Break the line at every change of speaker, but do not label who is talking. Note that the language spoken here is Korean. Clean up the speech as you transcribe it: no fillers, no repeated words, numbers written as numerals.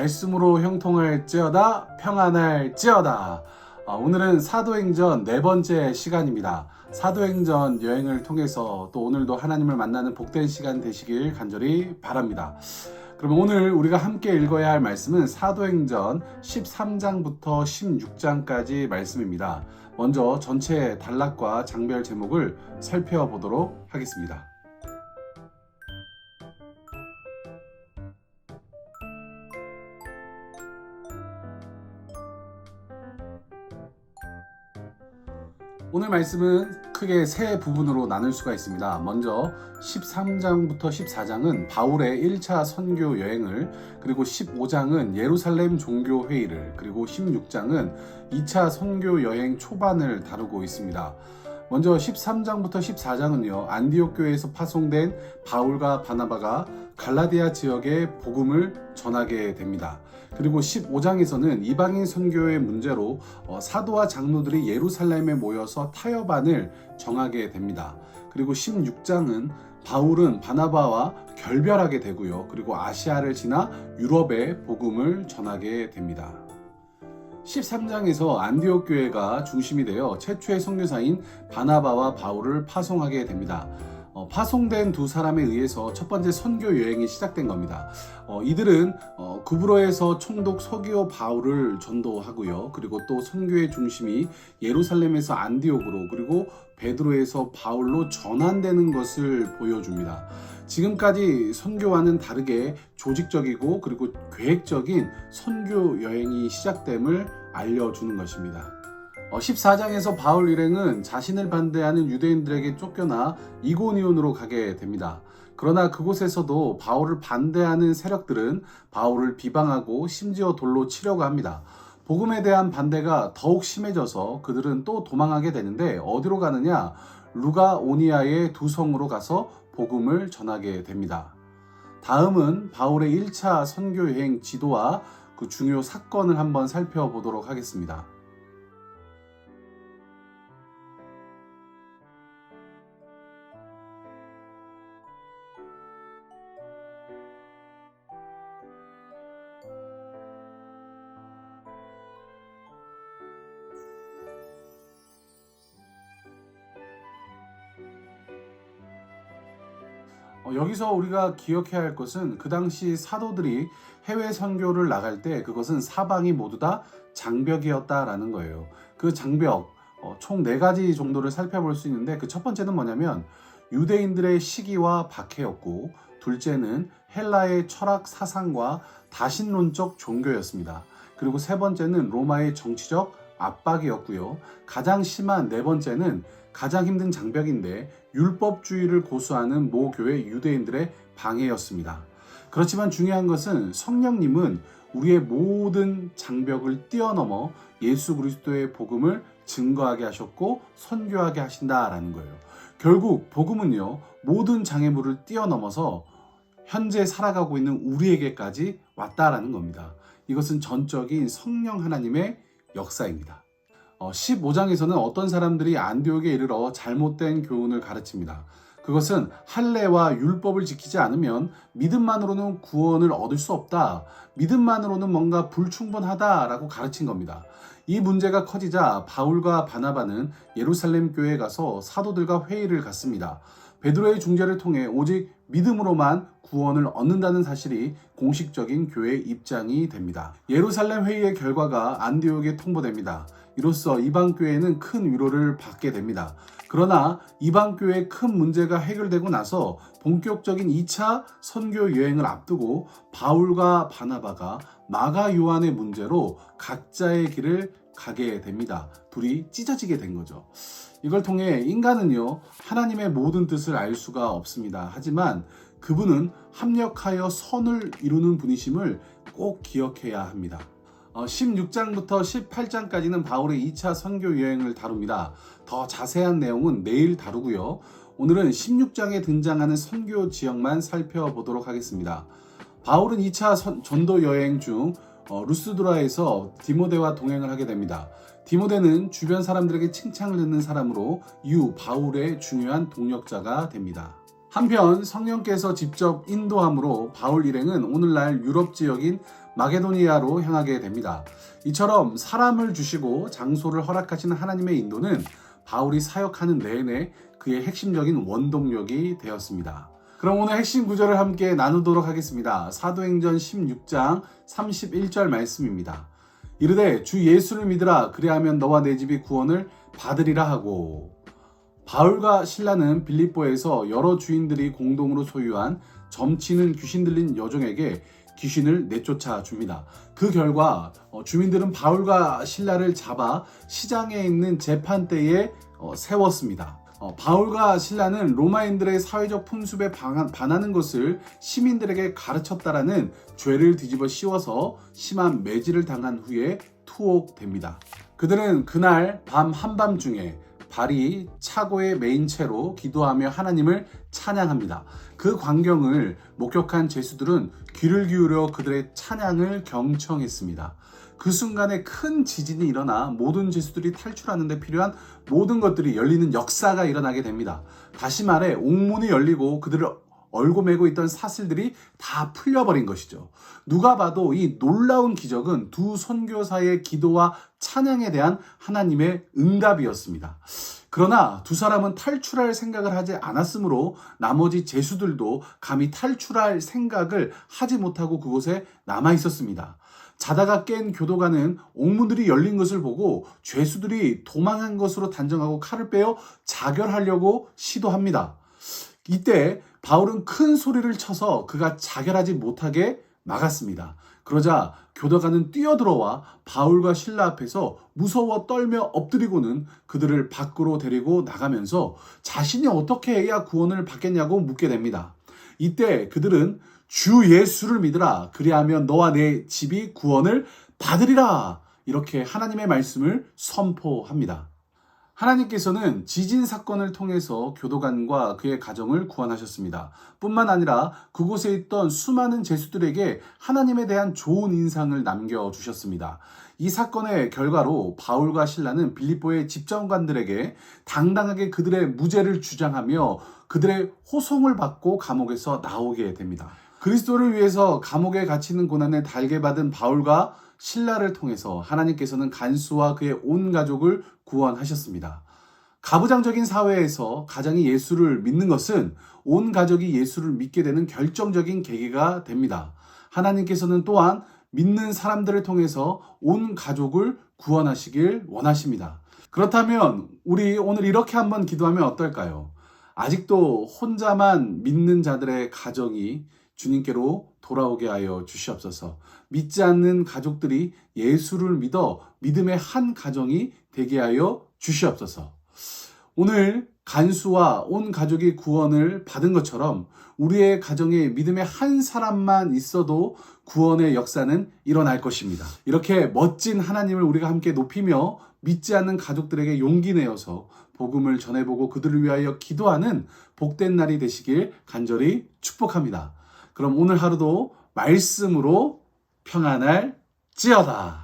말씀으로 형통할지어다 평안할지어다. 오늘은 사도행전 네 번째 시간입니다. 사도행전 여행을 통해서 또 오늘도 하나님을 만나는 복된 시간 되시길 간절히 바랍니다. 그러면 오늘 우리가 함께 읽어야 할 말씀은 사도행전 13장부터 16장까지 말씀입니다. 먼저 전체 단락과 장별 제목을 살펴보도록 하겠습니다. 오늘 말씀은 크게 세 부분으로 나눌 수가 있습니다. 먼저 13장부터 14장은 바울의 1차 선교 여행을, 그리고 15장은 예루살렘 종교 회의를, 그리고 16장은 2차 선교 여행 초반을 다루고 있습니다. 먼저 13장부터 14장은요, 안디옥 교회에서 파송된 바울과 바나바가 갈라디아 지역에 복음을 전하게 됩니다. 그리고 15장에서는 이방인 선교의 문제로 사도와 장로들이 예루살렘에 모여서 타협안을 정하게 됩니다. 그리고 16장은 바울은 바나바와 결별하게 되고요. 그리고 아시아를 지나 유럽에 복음을 전하게 됩니다. 13장에서 안디옥 교회가 중심이 되어 최초의 선교사인 바나바와 바울을 파송하게 됩니다. 파송된 두 사람에 의해서 첫 번째 선교 여행이 시작된 겁니다. 이들은 구브로에서 총독 서기오 바울을 전도하고요. 그리고 또 선교의 중심이 예루살렘에서 안디옥으로, 그리고 베드로에서 바울로 전환되는 것을 보여줍니다. 지금까지 선교와는 다르게 조직적이고 그리고 계획적인 선교 여행이 시작됨을 알려주는 것입니다. 14장에서 바울 일행은 자신을 반대하는 유대인들에게 쫓겨나 이고니온으로 가게 됩니다. 그러나 그곳에서도 바울을 반대하는 세력들은 바울을 비방하고 심지어 돌로 치려고 합니다. 복음에 대한 반대가 더욱 심해져서 그들은 또 도망하게 되는데, 어디로 가느냐? 루가오니아의 두 성으로 가서 복음을 전하게 됩니다. 다음은 바울의 1차 선교 여행 지도와 그 중요 사건을 한번 살펴보도록 하겠습니다. 여기서 우리가 기억해야 할 것은, 그 당시 사도들이 해외 선교를 나갈 때 그것은 사방이 모두 다 장벽이었다라는 거예요. 그 장벽, 총 4가지 정도를 살펴볼 수 있는데, 그 첫 번째는 뭐냐면 유대인들의 시기와 박해였고, 둘째는 헬라의 철학 사상과 다신론적 종교였습니다. 그리고 세 번째는 로마의 정치적 압박이었고요. 가장 심한 네 번째는 가장 힘든 장벽인데 율법주의를 고수하는 모교회 유대인들의 방해였습니다. 그렇지만 중요한 것은 성령님은 우리의 모든 장벽을 뛰어넘어 예수 그리스도의 복음을 증거하게 하셨고 선교하게 하신다라는 거예요. 결국 복음은요, 모든 장애물을 뛰어넘어서 현재 살아가고 있는 우리에게까지 왔다라는 겁니다. 이것은 전적인 성령 하나님의 역사입니다. 15장에서는 어떤 사람들이 안디옥에 이르러 잘못된 교훈을 가르칩니다. 그것은 할례와 율법을 지키지 않으면 믿음만으로는 구원을 얻을 수 없다, 믿음만으로는 뭔가 불충분하다라고 가르친 겁니다. 이 문제가 커지자 바울과 바나바는 예루살렘 교회에 가서 사도들과 회의를 갖습니다. 베드로의 중재를 통해 오직 믿음으로만 구원을 얻는다는 사실이 공식적인 교회의 입장이 됩니다. 예루살렘 회의의 결과가 안디옥에 통보됩니다. 이로써 이방교회는 큰 위로를 받게 됩니다. 그러나 이방교회의 큰 문제가 해결되고 나서 본격적인 2차 선교 여행을 앞두고 바울과 바나바가 마가 요한의 문제로 각자의 길을 가게 됩니다. 둘이 찢어지게 된 거죠. 이걸 통해 인간은요, 하나님의 모든 뜻을 알 수가 없습니다. 하지만 그분은 합력하여 선을 이루는 분이심을 꼭 기억해야 합니다. 16장부터 18장까지는 바울의 2차 선교 여행을 다룹니다. 더 자세한 내용은 내일 다루고요. 오늘은 16장에 등장하는 선교 지역만 살펴보도록 하겠습니다. 바울은 2차 전도 여행 중 루스드라에서 디모데와 동행을 하게 됩니다. 디모데는 주변 사람들에게 칭찬을 듣는 사람으로 이후 바울의 중요한 동력자가 됩니다. 한편 성령께서 직접 인도함으로 바울 일행은 오늘날 유럽 지역인 마게도니아로 향하게 됩니다. 이처럼 사람을 주시고 장소를 허락하시는 하나님의 인도는 바울이 사역하는 내내 그의 핵심적인 원동력이 되었습니다. 그럼 오늘 핵심 구절을 함께 나누도록 하겠습니다. 사도행전 16장 31절 말씀입니다. 이르되 주 예수를 믿으라. 그리하면 너와 내 집이 구원을 받으리라 하고. 바울과 실라는 빌립보에서 여러 주인들이 공동으로 소유한 점치는 귀신 들린 여종에게 귀신을 내쫓아 줍니다. 그 결과 주민들은 바울과 실라를 잡아 시장에 있는 재판대에 세웠습니다. 바울과 실라는 로마인들의 사회적 풍습에 반하는 것을 시민들에게 가르쳤다라는 죄를 뒤집어 씌워서 심한 매질을 당한 후에 투옥됩니다. 그들은 그날 밤 한밤중에 발이 차고에 메인 채로 기도하며 하나님을 찬양합니다. 그 광경을 목격한 죄수들은 귀를 기울여 그들의 찬양을 경청했습니다. 그 순간에 큰 지진이 일어나 모든 죄수들이 탈출하는 데 필요한 모든 것들이 열리는 역사가 일어나게 됩니다. 다시 말해 옥문이 열리고 그들을 얼고매고 있던 사슬들이 다 풀려버린 것이죠. 누가 봐도 이 놀라운 기적은 두 선교사의 기도와 찬양에 대한 하나님의 응답이었습니다. 그러나 두 사람은 탈출할 생각을 하지 않았으므로 나머지 죄수들도 감히 탈출할 생각을 하지 못하고 그곳에 남아 있었습니다. 자다가 깬 교도관은 옥문들이 열린 것을 보고 죄수들이 도망한 것으로 단정하고 칼을 빼어 자결하려고 시도합니다. 이때 바울은 큰 소리를 쳐서 그가 자결하지 못하게 막았습니다. 그러자 교도관은 뛰어들어와 바울과 실라 앞에서 무서워 떨며 엎드리고는 그들을 밖으로 데리고 나가면서 자신이 어떻게 해야 구원을 받겠냐고 묻게 됩니다. 이때 그들은 주 예수를 믿으라. 그리하면 너와 내 집이 구원을 받으리라. 이렇게 하나님의 말씀을 선포합니다. 하나님께서는 지진 사건을 통해서 교도관과 그의 가정을 구원하셨습니다. 뿐만 아니라 그곳에 있던 수많은 죄수들에게 하나님에 대한 좋은 인상을 남겨주셨습니다. 이 사건의 결과로 바울과 실라는 빌립보의 집정관들에게 당당하게 그들의 무죄를 주장하며 그들의 호송을 받고 감옥에서 나오게 됩니다. 그리스도를 위해서 감옥에 갇히는 고난을 달게 받은 바울과 실라를 통해서 하나님께서는 간수와 그의 온 가족을 구원하셨습니다. 가부장적인 사회에서 가장이 예수를 믿는 것은 온 가족이 예수를 믿게 되는 결정적인 계기가 됩니다. 하나님께서는 또한 믿는 사람들을 통해서 온 가족을 구원하시길 원하십니다. 그렇다면 우리 오늘 이렇게 한번 기도하면 어떨까요? 아직도 혼자만 믿는 자들의 가정이 주님께로 돌아오게 하여 주시옵소서. 믿지 않는 가족들이 예수를 믿어 믿음의 한 가정이 되게 하여 주시옵소서. 오늘 간수와 온 가족이 구원을 받은 것처럼 우리의 가정에 믿음의 한 사람만 있어도 구원의 역사는 일어날 것입니다. 이렇게 멋진 하나님을 우리가 함께 높이며 믿지 않는 가족들에게 용기 내어서 복음을 전해보고 그들을 위하여 기도하는 복된 날이 되시길 간절히 축복합니다. 그럼 오늘 하루도 말씀으로 평안할지어다.